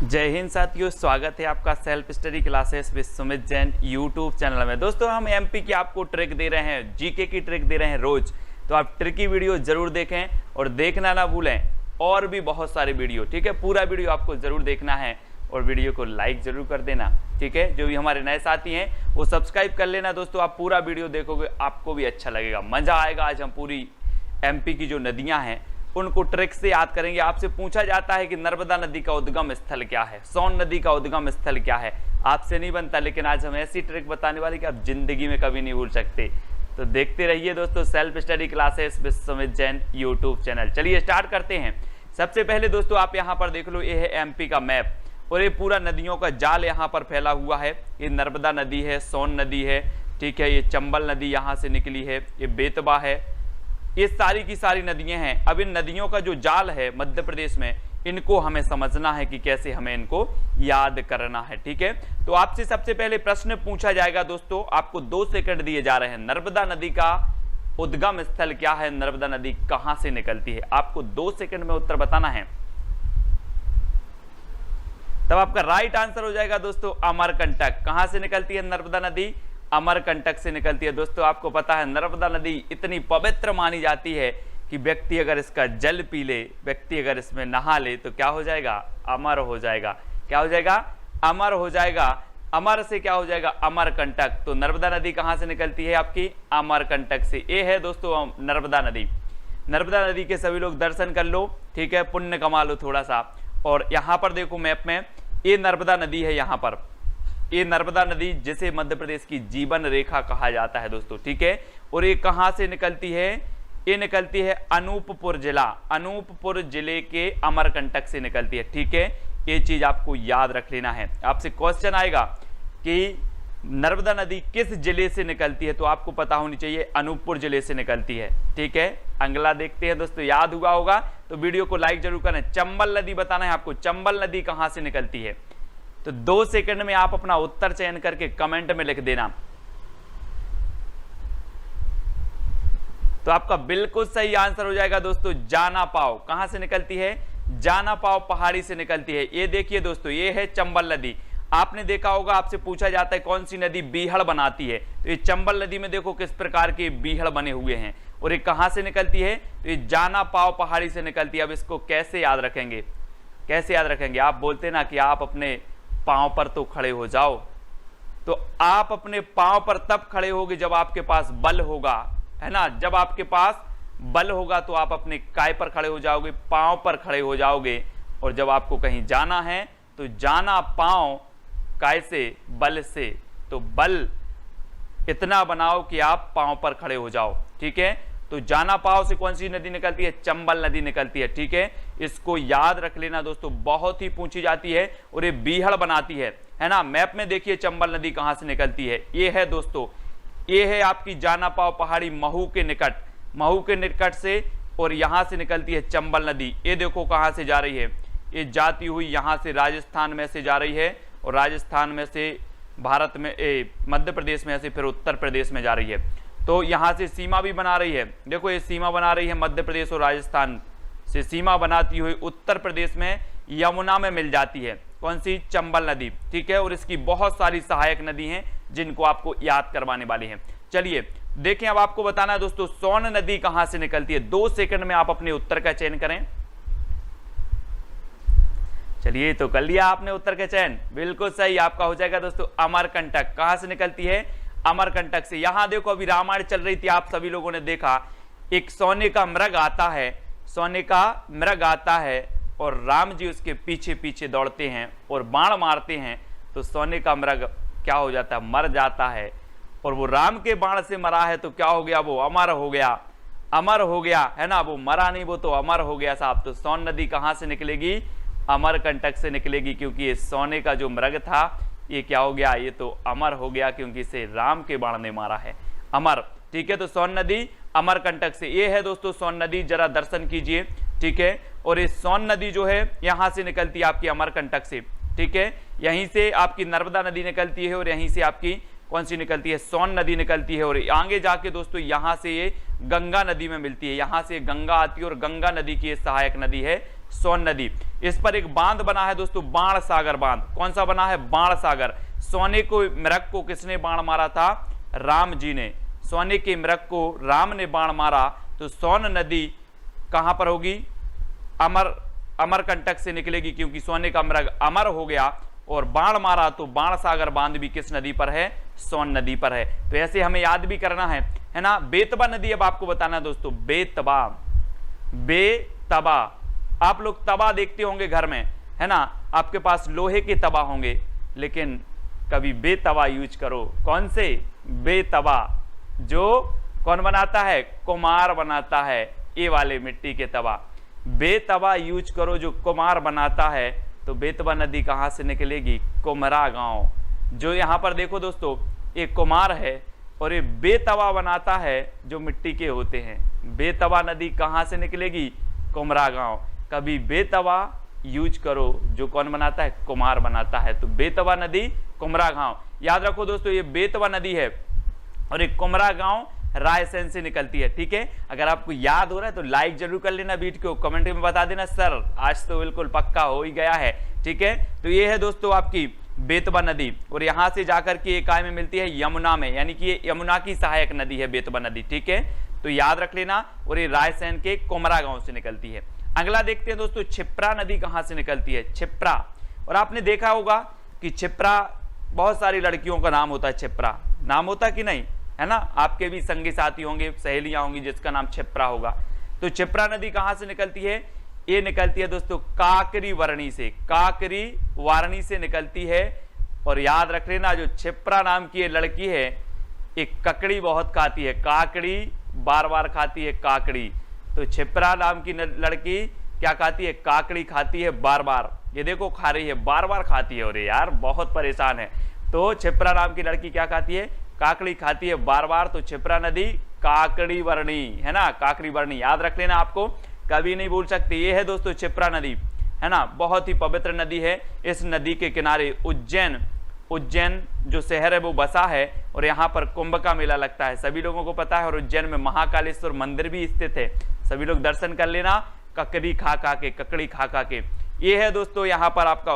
जय हिंद साथियों, स्वागत है आपका self study classes with Sumit Jain YouTube channel में। दोस्तों हम एमपी की आपको ट्रिक दे रहे हैं, जीके की ट्रिक दे रहे हैं रोज। तो आप ट्रिकी वीडियो जरूर देखें और देखना ना भूलें, और भी बहुत सारे वीडियो, ठीक है। पूरा वीडियो आपको जरूर देखना है और वीडियो को लाइक जरूर कर देना, ठीक है। जो भी हमारे नए साथी हैं वो सब्सक्राइब कर लेना। दोस्तों आप पूरा वीडियो देखोगे, आपको भी अच्छा लगेगा, मजा आएगा। आज हम पूरी एमपी की जो नदियां हैं उनको ट्रिक से याद करेंगे। आपसे पूछा जाता है कि नर्मदा नदी का उद्गम स्थल क्या है, सोन नदी का उद्गम स्थल क्या है। आपसे नहीं बनता, लेकिन आज हम ऐसी ट्रिक बताने वाले कि आप जिंदगी में कभी नहीं भूल सकते। तो देखते रहिए दोस्तों self study classes with Sumit Jain YouTube channel. चलिए स्टार्ट करते हैं। सबसे पहले दोस्तों आप यहाँ पर देख लो, ये है एमपी का मैप और ये पूरा नदियों का जाल यहाँ पर फैला हुआ है। ये नर्मदा नदी है, सोन नदी है, ठीक है। ये चंबल नदी यहाँ से निकली है, ये बेतवा है, ये सारी की सारी नदियां हैं। अब इन नदियों का जो जाल है मध्य प्रदेश में, इनको हमें समझना है कि कैसे हमें इनको याद करना है, ठीक है। तो आपसे सबसे पहले प्रश्न पूछा जाएगा दोस्तों, आपको 2 सेकंड दिए जा रहे हैं। नर्मदा नदी का उद्गम स्थल क्या है, नर्मदा नदी कहां से निकलती है, आपको 2 सेकंड में उत्तर बताना है। तब आपका राइट आंसर हो जाएगा दोस्तों अमरकंटक। कहां से निकलती है नर्मदा नदी? अमरकंटक से निकलती है। दोस्तों आपको पता है नर्मदा नदी इतनी पवित्र मानी जाती है कि व्यक्ति अगर इसका जल पी ले, व्यक्ति अगर इसमें नहा ले तो क्या हो जाएगा? अमर हो जाएगा। क्या हो जाएगा? अमर हो जाएगा। अमर से क्या हो जाएगा? अमरकंटक। तो नर्मदा नदी कहां से निकलती है आपकी? अमरकंटक से। ये है दोस्तों नर्मदा नदी। नर्मदा नदी के सभी लोग दर्शन कर लो, ठीक है, पुण्य कमा लो थोड़ा सा। और यहां पर देखो मैप में, ये नर्मदा नदी है। यहाँ पर ये नर्मदा नदी जिसे मध्य प्रदेश की जीवन रेखा कहा जाता है दोस्तों, ठीक है। और ये कहां से निकलती है? ये निकलती है अनूपपुर जिला, अनूपपुर जिले के अमरकंटक से निकलती है, ठीक है। ये चीज आपको याद रख लेना है। आपसे क्वेश्चन आएगा कि नर्मदा नदी किस जिले से निकलती है, तो आपको पता होनी चाहिए अनूपपुर जिले से निकलती है, ठीक है। अगला देखते हैं दोस्तों, याद हुआ होगा तो वीडियो को लाइक जरूर करें। चंबल नदी बताना है आपको, चंबल नदी कहां से निकलती है। तो 2 सेकंड में आप अपना उत्तर चयन करके कमेंट में लिख देना। तो आपका बिल्कुल सही आंसर हो जाएगा दोस्तों जाना पाव। कहां से निकलती है? जाना पाव पहाड़ी से निकलती है। ये देखिए दोस्तों, ये है चंबल नदी। आपने देखा होगा, आपसे पूछा जाता है कौन सी नदी बीहड़ बनाती है, तो ये चंबल नदी में देखो किस प्रकार के बीहड़ बने हुए हैं। और ये कहां से निकलती है? तो ये जाना पाव पहाड़ी से निकलती है। अब इसको कैसे याद रखेंगे? कैसे याद रखेंगे? आप बोलते ना कि आप अपने पांव पर तो खड़े हो जाओ, तो आप अपने पांव पर तब खड़े होगे जब आपके पास बल होगा, है ना। जब आपके पास बल होगा तो आप अपने काय पर खड़े हो जाओगे, पांव पर खड़े हो जाओगे। और जब आपको कहीं जाना है तो जाना पांव काय से, बल से। तो बल इतना बनाओ कि आप पांव पर खड़े हो जाओ, ठीक है। तो जाना पाव से कौन सी नदी निकलती है? चंबल नदी निकलती है, ठीक है। इसको याद रख लेना दोस्तों, बहुत ही पूछी जाती है और ये बीहड़ बनाती है ना। मैप में देखिए चंबल नदी कहां से निकलती है। ये है दोस्तों, ये है आपकी जाना पाव पहाड़ी महू के निकट, महू के निकट से, और यहां से निकलती है चंबल नदी। ये देखो कहां से जा रही है, ये जाती हुई यहां से राजस्थान में से जा रही है, और राजस्थान में से भारत में, मध्य प्रदेश में से फिर उत्तर प्रदेश में जा रही है। तो यहां से सीमा भी बना रही है। देखो ये सीमा बना रही है मध्य प्रदेश और राजस्थान से, सीमा बनाती हुई उत्तर प्रदेश में यमुना में मिल जाती है। कौन सी? चंबल नदी, ठीक है। और इसकी बहुत सारी सहायक नदी हैं जिनको आपको याद करवाने वाली हैं। चलिए देखें, अब आपको बताना है दोस्तों सोन नदी कहां से निकलती है। 2 सेकंड में आप अपने उत्तर का चयन करें। चलिए, तो कर लिया आपने उत्तर का चयन, बिल्कुल सही आपका हो जाएगा दोस्तों अमरकंटक। कहां से निकलती है? अमरकंटक से। यहां देखो अभी रामायण चल रही थी, आप सभी लोगों ने देखा, एक सोने का मृग आता है, सोने का मृग आता है और राम जी उसके पीछे पीछे दौड़ते हैं और बाण मारते हैं। तो सोने का मृग क्या हो जाता है? मर जाता है। और वो राम के बाण से मरा है तो क्या हो गया? वो अमर हो गया, अमर हो गया, है ना। वो मरा नहीं, वो तो अमर हो गया साहब। तो सोन नदी कहां से निकलेगी? अमरकंटक से निकलेगी, क्योंकि ये सोने का जो मृग था ये क्या हो गया? ये तो अमर हो गया, क्योंकि इसे राम के बाण ने मारा है, अमर, ठीक है। तो सोन नदी अमरकंटक से। ये है दोस्तों सोन नदी, जरा दर्शन कीजिए, ठीक है। और ये सोन नदी जो है यहां से निकलती है आपकी अमरकंटक से, ठीक है। यहीं से आपकी नर्मदा नदी निकलती है और यहीं से आपकी कौन सी निकलती है? सोन नदी निकलती है। और आगे जाके दोस्तों यहां से ये गंगा नदी में मिलती है, यहां से गंगा आती है और गंगा नदी की सहायक नदी है सोन नदी। इस पर एक बांध बना है दोस्तों, बाण सागर बांध। कौन सा बना है? बाण सागर। सोने को मृग को किसने बाण मारा था? राम जी ने। सोने के मृग को राम ने बाण मारा, तो सोन नदी कहां पर होगी? अमरकंटक से निकलेगी, क्योंकि सोने का मृग अमर हो गया और बाण मारा, तो बाण सागर बांध भी किस नदी पर है? सोन नदी पर है। तो ऐसे हमें याद भी करना है ना। बेतबा नदी अब आपको बताना है दोस्तों, बेतबा। बेतबा, आप लोग तवा देखते होंगे घर में, है ना, आपके पास लोहे के तवा होंगे, लेकिन कभी बेतवा यूज करो। कौन से? बेतवा। जो कौन बनाता है? कुम्हार बनाता है, ये वाले मिट्टी के तवा। बेतवा यूज करो जो कुम्हार बनाता है। तो बेतवा नदी कहां से निकलेगी? कुमरा गांव। जो यहां पर देखो दोस्तों, एक कुम्हार है और ये बेतवा बनाता है जो मिट्टी के होते हैं। बेतवा नदी कहां से निकलेगी? कुमरा गांव। कभी बेतवा यूज करो जो कौन बनाता है? कुम्हार बनाता है। तो बेतवा नदी, कुमरा गांव। याद रखो दोस्तों, ये बेतवा नदी है और एक कुमरा गांव रायसेन से निकलती है। ठीक है, अगर आपको याद हो रहा है तो लाइक जरूर कर लेना वीडियो को, कमेंट में बता देना सर आज तो बिल्कुल पक्का हो ही गया है। ठीक है, तो ये है दोस्तों आपकी बेतवा नदी, और यहां से जाकर के एक में मिलती है यमुना में, यानी कि ये यमुना की सहायक नदी है बेतवा नदी। ठीक है, तो याद रख लेना। और ये रायसेन के कुमरा गांव से निकलती है। अगला देखते हैं दोस्तों, क्षिप्रा नदी कहां से निकलती है? क्षिप्रा। और आपने देखा होगा कि क्षिप्रा, बहुत सारी लड़कियों का नाम होता है क्षिप्रा, नाम होता कि नहीं, है ना। आपके भी संगी साथी होंगे, सहेलियां होंगी जिसका नाम क्षिप्रा होगा। तो क्षिप्रा नदी कहां से निकलती है? ये निकलती है दोस्तों काकरी वारणी से। काकरी वारणी से निकलती है। और याद रख लेना, जो क्षिप्रा नाम की ये लड़की है, एक ककड़ी बहुत खाती है, काकड़ी बार बार खाती है, काकड़ी। तो क्षिप्रा नाम की लड़की क्या खाती है? काकड़ी खाती है बार बार। ये देखो खा रही है, बार बार खाती है, और यार बहुत परेशान है। तो क्षिप्रा नाम की लड़की क्या खाती है? काकड़ी खाती है बार बार। तो क्षिप्रा नदी काकड़ी वर्णी, है ना, काकड़ी वर्णी। याद रख लेना, आपको कभी नहीं भूल सकते। ये है दोस्तों क्षिप्रा नदी, है ना, बहुत ही पवित्र नदी है। इस नदी के किनारे उज्जैन जो शहर है वो बसा है, और यहाँ पर कुंभ का मेला लगता है, सभी लोगों को पता है। और उज्जैन में महाकालेश्वर मंदिर भी स्थित है, सभी लोग दर्शन कर लेना, ककड़ी खा के, ककड़ी खा के। ये है दोस्तों यहाँ पर आपका,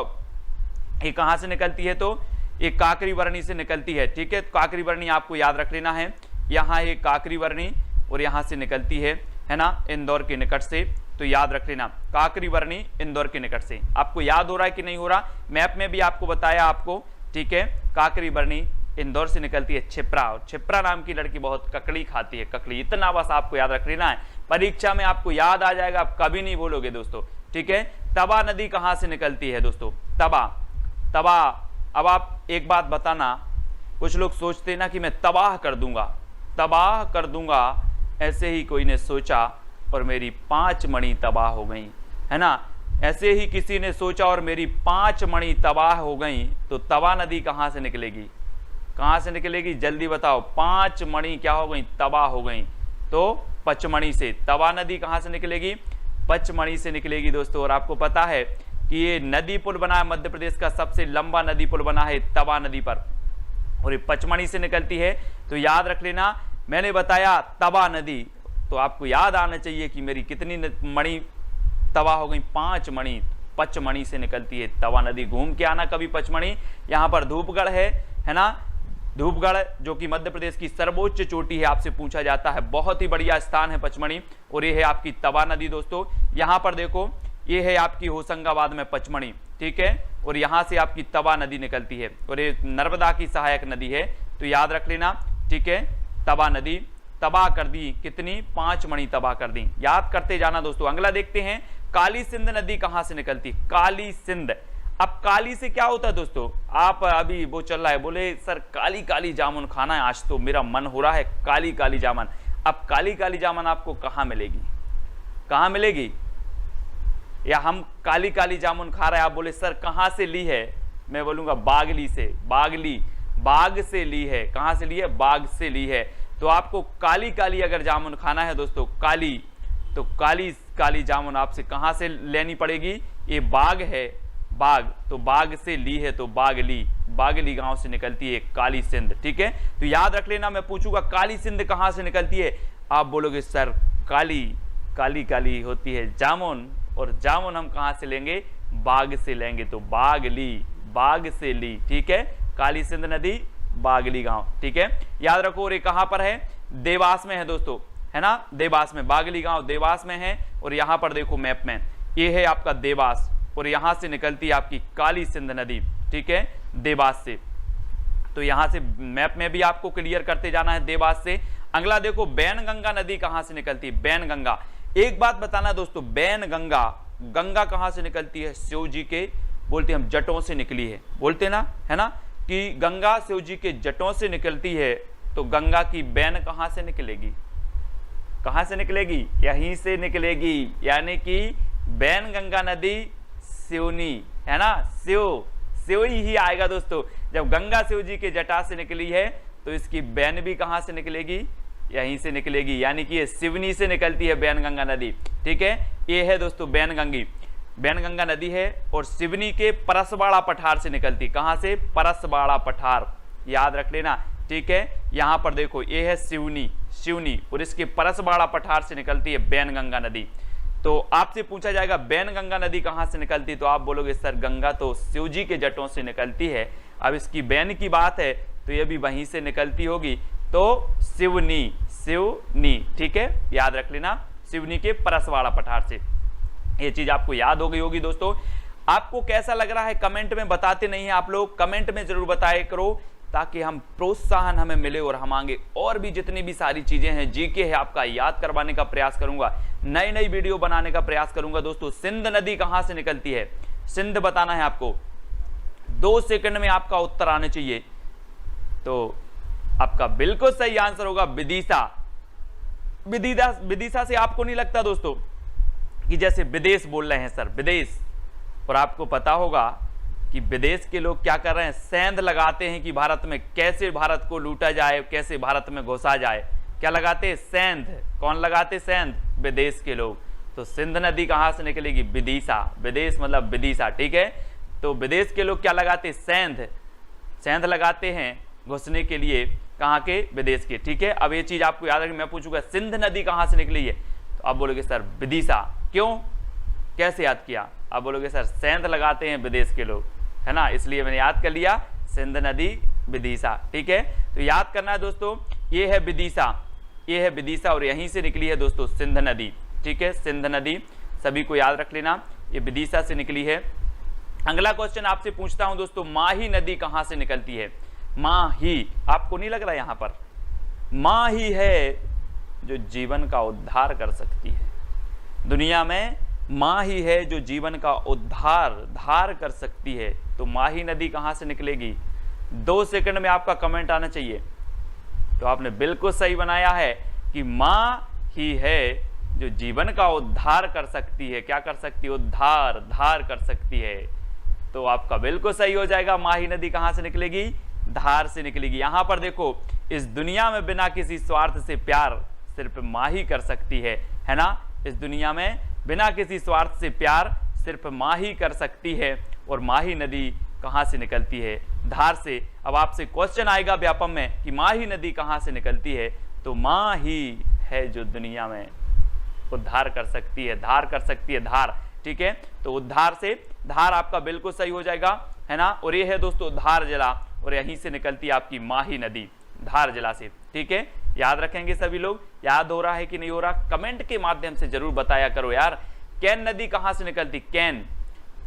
ये कहाँ से निकलती है? तो एक काकरी वर्णी से निकलती है। ठीक है, काकरी वर्णी आपको याद रख लेना है। यहाँ एक काकरी वर्णी और यहाँ से निकलती है ना, इंदौर के निकट से। तो याद रख लेना, काकरी वर्णी इंदौर के निकट से। आपको याद हो रहा है कि नहीं हो रहा? मैप में भी आपको बताया आपको। ठीक है, काकरी वर्णी इंदौर से निकलती है क्षिप्रा, और क्षिप्रा नाम की लड़की बहुत ककड़ी खाती है, ककड़ी। इतना बस आपको याद रख लेना है, परीक्षा में आपको याद आ जाएगा, आप कभी नहीं भूलोगे दोस्तों। ठीक है, तवा नदी कहां से निकलती है दोस्तों? तवा। अब आप एक बात बताना, कुछ लोग सोचते ना कि मैं तबाह कर दूंगा, ऐसे ही कोई ने सोचा और मेरी 5 मणि तबाह हो गई, है ना। ऐसे ही किसी ने सोचा और मेरी 5 मणि तबाह हो गई। तो तवा नदी कहां से निकलेगी? कहां से निकलेगी? जल्दी बताओ। 5 मणि क्या हो गई? तबाह हो गई। तो पचमणि से। तवा नदी कहां से निकलेगी? पचमणि से निकलेगी दोस्तों। और आपको पता है कि ये नदी पुल बना है, मध्य प्रदेश का सबसे लंबा नदी पुल बना है तवा नदी पर, और ये पचमणि से निकलती है। तो याद रख लेना, मैंने बताया तवा नदी, तो आपको याद आना चाहिए कि मेरी कितनी मणि तवा हो गई? 5 मणि। पचमणि से निकलती है तवा नदी। घूम के आना कभी पचमणि। यहाँ पर धूपगढ़ है ना, धूपगढ़ जो कि मध्य प्रदेश की सर्वोच्च चोटी है, आपसे पूछा जाता है। बहुत ही बढ़िया स्थान है पचमणि। और ये है आपकी तवा नदी दोस्तों। यहाँ पर देखो, ये है आपकी होशंगाबाद में पचमणि। ठीक है, और यहाँ से आपकी तवा नदी निकलती है, और ये नर्मदा की सहायक नदी है। तो याद रख लेना। ठीक है, तवा नदी तबाह कर दी, कितनी? 5 मणि तबाह कर दी। याद करते जाना दोस्तों। अगला देखते हैं, काली सिंध नदी कहां से निकलती? काली सिंध। अब काली से क्या होता है दोस्तों? आप अभी वो चल रहा है, बोले सर काली काली जामुन खाना है, आज तो मेरा मन हो रहा है काली काली जामुन। अब काली काली जामुन आपको कहां मिलेगी? कहां मिलेगी? या हम काली काली जामुन खा रहे हैं, आप बोले सर कहां से ली है? मैं बोलूंगा बागली से। बाग से ली है। कहां से ली है? बाग से ली है। तो आपको काली काली अगर जामुन खाना है दोस्तों, काली, तो काली काली जामुन आपसे कहां से लेनी पड़ेगी? ये बाग है, बाग, तो बाग से ली है, तो बागली गांव से निकलती है काली सिंध। ठीक है, तो याद रख लेना, मैं पूछूंगा काली सिंध कहां से निकलती है, आप बोलोगे सर काली काली काली होती है जामुन, और जामुन हम कहां से लेंगे, बाग से लेंगे। तो बागली, बाग से ली, ठीक है, काली सिंध नदी बागली गांव, ठीक है, याद रखो। और ये कहां पर है, देवास में है दोस्तों, है ना, देवास में, बागली गांव देवास में है। और यहां पर देखो मैप में, ये है आपका देवास और यहां से निकलती है आपकी काली सिंध नदी, ठीक है, देवास से। तो यहां से मैप में भी आपको क्लियर करते जाना है देवास से। अगला देखो बैनगंगा नदी कहां से निकलती है, बैनगंगा। एक बात बताना दोस्तों, बैनगंगा, गंगा कहां से निकलती है, शिव जी के बोलते हम जटों से निकली है, बोलते ना, है ना, कि गंगा शिव जी के जटों से निकलती है। तो गंगा की बैन कहां से निकलेगी, कहां से निकलेगी, यहीं से निकलेगी, यानी कि बैनगंगा नदी सिवनी, है ना, शिव ही आएगा दोस्तों। जब गंगा शिव जी के जटा से निकली है तो इसकी बैन भी कहां से निकलेगी, यहीं से निकलेगी, यानी कि ये सिवनी से निकलती है बैनगंगा नदी, ठीक है। ये है दोस्तों बैनगंगा नदी है और सिवनी के परसबाड़ा पठार से निकलती, कहां से, परसबाड़ा पठार, याद रख लेना, ठीक है। यहां पर देखो ये है सिवनी और इसके परसबाड़ा पठार से निकलती है बैनगंगा नदी। तो आपसे पूछा जाएगा बैनगंगा नदी कहां से निकलती, तो आप बोलोगे सर गंगा तो शिव जी के जटों से निकलती है, अब इसकी बैन की बात है तो ये भी वहीं से निकलती होगी, तो सिवनी, ठीक है, याद रख लेना, सिवनी के परसवाड़ा पठार से। ये चीज आपको याद हो गई होगी दोस्तों। आपको कैसा लग रहा है कमेंट में बताते नहीं है आप लोग, कमेंट में जरूर बताया करो ताकि हम प्रोत्साहन हमें मिले और हम आगे और भी जितनी भी सारी चीजें हैं जीके है आपका याद करवाने का प्रयास करूंगा, नई वीडियो बनाने का प्रयास करूंगा दोस्तों। सिंध नदी कहां से निकलती है, सिंध बताना है आपको, 2 सेकंड में आपका उत्तर आने चाहिए। तो आपका बिल्कुल सही आंसर होगा विदिशा। विदिशा से आपको नहीं लगता दोस्तों कि जैसे विदेश बोल रहे हैं सर, विदेश, और आपको पता होगा कि विदेश के लोग क्या कर रहे हैं, सेंध लगाते हैं कि भारत में कैसे भारत को लूटा जाए, कैसे भारत में घुसा जाए, क्या लगाते हैं, सेंध। कौन लगाते, सेंध, विदेश के लोग। तो सिंध नदी कहां से निकलेगी, विदिशा, विदेश मतलब विदिशा, ठीक है। तो विदेश के लोग क्या लगाते हैं, सेंध लगाते हैं घुसने के लिए, कहां के, विदेश के, ठीक है। अब ये चीज आपको याद रखनी, मैं पूछूंगा सिंध नदी कहां से निकली है, तो आप बोलोगे सर विदिशा, क्यों, कैसे याद किया, आप बोलोगे सर सेंध लगाते हैं विदेश के लोग, है ना, इसलिए मैंने याद कर लिया सिंध नदी विदिशा, ठीक है। तो याद करना है दोस्तों, ये है विदिशा, ये है विदिशा और यहीं से निकली है दोस्तों सिंध नदी, ठीक है, सिंध नदी सभी को याद रख लेना, ये विदिशा से निकली है। अगला क्वेश्चन आपसे पूछता हूं दोस्तों, माही नदी कहां से निकलती है, माही, आपको नहीं लग रहा यहां पर, माही है जो जीवन का उद्धार कर सकती है, दुनिया में माही है जो जीवन का उद्धार कर सकती है। तो माही नदी कहां से निकलेगी, 2 सेकंड में आपका कमेंट आना चाहिए। तो आपने बिल्कुल सही बनाया है कि मां ही है जो जीवन का उद्धार कर सकती है, क्या कर सकती है, धार कर सकती है। तो आपका बिल्कुल सही हो जाएगा, माही नदी कहां से निकलेगी, धार से निकलेगी। यहां पर देखो, इस दुनिया में बिना किसी स्वार्थ से प्यार सिर्फ मां ही कर सकती है ना, इस दुनिया में बिना किसी स्वार्थ से प्यार सिर्फ मां ही कर सकती है। और माही नदी कहां से निकलती है, धार से। अब आपसे क्वेश्चन आएगा व्यापम में कि माही नदी कहां से निकलती है, तो मां ही है जो दुनिया में उद्धार कर सकती है, धार कर सकती है, धार, ठीक है। तो उद्धार से धार आपका बिल्कुल सही हो जाएगा, है ना। और ये है दोस्तों धार जिला और यहीं से निकलती है आपकी माही नदी, धार जिला से, ठीक है। याद रखेंगे सभी लोग, याद हो रहा है कि नहीं हो रहा, कमेंट के माध्यम से जरूर बताया करो यार। कैन नदी कहां से निकलती,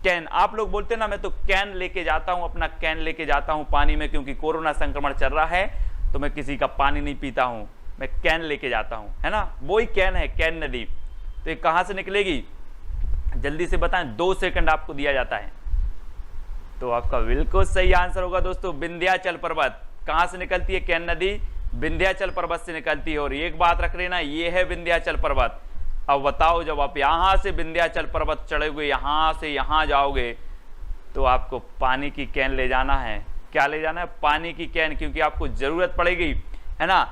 कैन, आप लोग बोलते ना मैं तो कैन लेके जाता हूं, अपना कैन लेके जाता हूं पानी में, क्योंकि कोरोना संक्रमण चल रहा है तो मैं किसी का पानी नहीं पीता हूं, मैं कैन लेके जाता हूं, है ना, वो ही कैन है, कैन नदी। तो ये कहां से निकलेगी, जल्दी से बताएं, 2 सेकंड आपको दिया जाता है। तो आपका बिल्कुल सही आंसर होगा दोस्तों विंध्याचल पर्वत। कहां से निकलती है कैन नदी, विंध्याचल पर्वत से निकलती है। और एक बात रख लेना, ये है विंध्याचल पर्वत। अब बताओ, जब आप यहां से विंध्याचल पर्वत चढ़ोगे, यहां से यहां जाओगे, तो आपको पानी की कैन ले जाना है, क्या ले जाना है, पानी की कैन, क्योंकि आपको जरूरत पड़ेगी, है ना,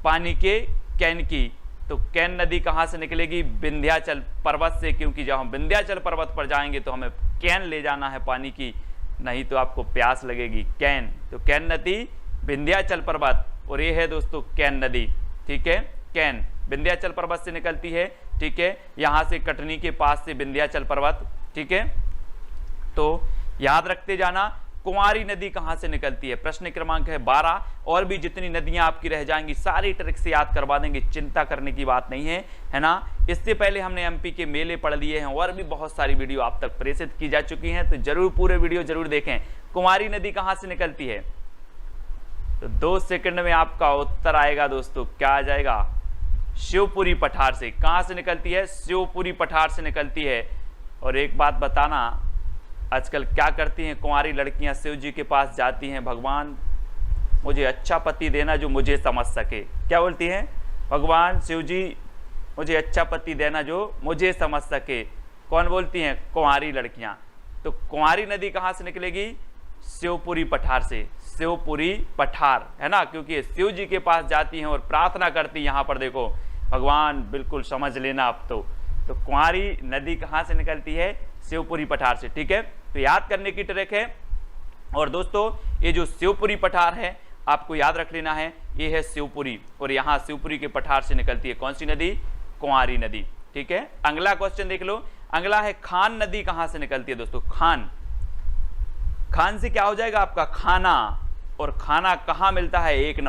पानी के कैन की। तो कैन नदी कहां से निकलेगी, विंध्याचल पर्वत से, क्योंकि जब हम विंध्याचल पर्वत पर जाएंगे तो हमें कैन ले जाना है पानी की, नहीं तो आपको प्यास लगेगी, कैन। तो कैन नदी विंध्याचल पर्वत, और ये है दोस्तों कैन नदी, ठीक है, कैन विंध्याचल पर्वत से निकलती है, ठीक है, यहां से कटनी के पास से विंध्याचल पर्वत, ठीक है। तो याद रखते जाना कुंवारी नदी कहां से निकलती है, प्रश्न क्रमांक है 12। और भी जितनी नदियां आपकी रह जाएंगी सारी ट्रिक से याद करवा देंगे, चिंता करने की बात नहीं है ना। इससे पहले हमने एमपी के मेले पढ़ लिए हैं और भी बहुत सारी वीडियो आप तक प्रेषित की जा चुकी हैं, तो जरूर पूरे वीडियो जरूर देखें। कुंवारी नदी कहां से निकलती है, तो 2 सेकंड में आपका उत्तर आएगा दोस्तों, क्या आ जाएगा, शिवपुरी पठार से। कहां से निकलती है, शिवपुरी पठार से निकलती है। और एक बात बताना, आजकल क्या करती हैं कुंवारी लड़कियां, शिव जी के पास जाती हैं, भगवान मुझे अच्छा पति देना जो मुझे समझ सके। क्या बोलती हैं, भगवान शिव जी मुझे अच्छा पति देना जो मुझे समझ सके। कौन बोलती हैं, कुंवारी लड़कियां। तो कुंवारी नदी कहां से निकलेगी, शिवपुरी पठार से, शिवपुरी पठार, है ना, क्योंकि शिव जी के पास जाती हैं और प्रार्थना करती। यहां पर देखो भगवान, बिल्कुल समझ लेना अब तो कुंवारी नदी कहां से निकलती है, शिवपुरी पठार से, ठीक है। तो याद करने की ट्रिक है। और दोस्तों ये जो शिवपुरी पठार है आपको याद रख लेना है, ये है शिवपुरी, और यहां शिवपुरी के पठार से निकलती है कौन सी नदी, कुंवारी नदी, ठीक है। अगला क्वेश्चन देख लो, अगला है खान नदी कहां से निकलती है दोस्तों, खान। खान से क्या हो जाएगा आपका, खाना। और खाना कहां मिलता है, 1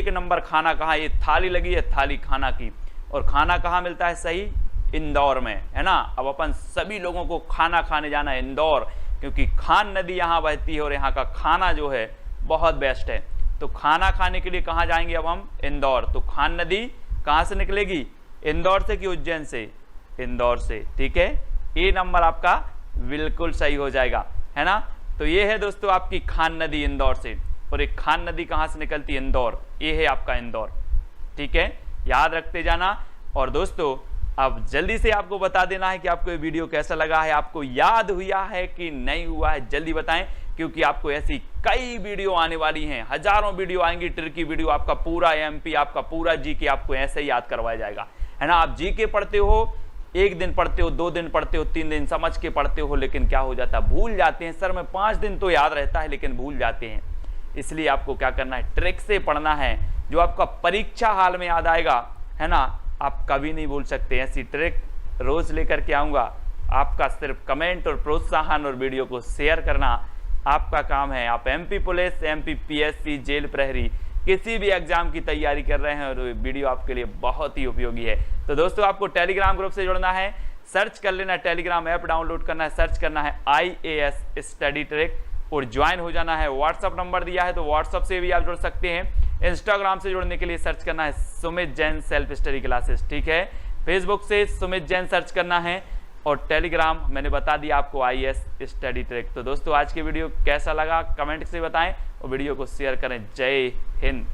नंबर खाना कहां, ये थाली लगी है थाली खाना की, और खाना कहां मिलता है, सही, इंदौर में, है ना। अब अपन सभी लोगों को खाना खाने जाना है इंदौर, क्योंकि खान नदी यहाँ बहती है और यहाँ का खाना जो है बहुत बेस्ट है। तो खाना खाने के लिए कहाँ जाएंगे अब हम, इंदौर। तो खान नदी कहाँ से निकलेगी, इंदौर से कि उज्जैन से, इंदौर से, ठीक है। ए नंबर आपका बिल्कुल सही हो जाएगा, है ना। तो ये है दोस्तों आपकी खान नदी इंदौर से, और एक खान नदी कहाँ से निकलती है, इंदौर, ये है आपका इंदौर, ठीक है, याद रखते जाना। और दोस्तों अब जल्दी से आपको बता देना है कि आपको ये वीडियो कैसा लगा है, आपको याद हुआ है कि नहीं हुआ है, जल्दी बताएं, क्योंकि आपको ऐसी कई वीडियो आने वाली हैं, हजारों वीडियो आएंगी, ट्रिकी वीडियो, आपका पूरा एमपी, आपका पूरा जीके आपको ऐसे ही याद करवाया जाएगा, है ना। आप जीके पढ़ते हो, 1 दिन पढ़ते हो, 2 दिन पढ़ते हो, 3 दिन समझ के पढ़ते हो, लेकिन क्या हो जाता है, भूल जाते हैं। सर में 5 दिन तो याद रहता है लेकिन भूल जाते हैं। इसलिए आपको क्या करना है, ट्रिक से पढ़ना है, जो आपका परीक्षा हाल में याद आएगा, है ना, आप कभी नहीं भूल सकते। ऐसी ट्रिक रोज लेकर के आऊंगा, आपका सिर्फ कमेंट और प्रोत्साहन और वीडियो को शेयर करना आपका काम है। आप MP police, MP PSC, jail प्रहरी, किसी भी एग्जाम की तैयारी कर रहे हैं और वीडियो आपके लिए बहुत ही उपयोगी है। तो दोस्तों आपको टेलीग्राम ग्रुप से जुड़ना है, सर्च कर लेना, टेलीग्राम ऐप डाउनलोड करना है, सर्च करना है IAS स्टडी ट्रिक और ज्वाइन हो जाना है। व्हाट्सअप नंबर दिया है तो व्हाट्सअप से भी आप जुड़ सकते हैं। इंस्टाग्राम से जुड़ने के लिए सर्च करना है Sumit Jain self study classes, ठीक है। फेसबुक से सुमित जैन सर्च करना है, और टेलीग्राम मैंने बता दिया आपको IAS स्टडी ट्रिक। तो दोस्तों आज की वीडियो कैसा लगा कमेंट से बताएं और वीडियो को शेयर करें। जय हिंद।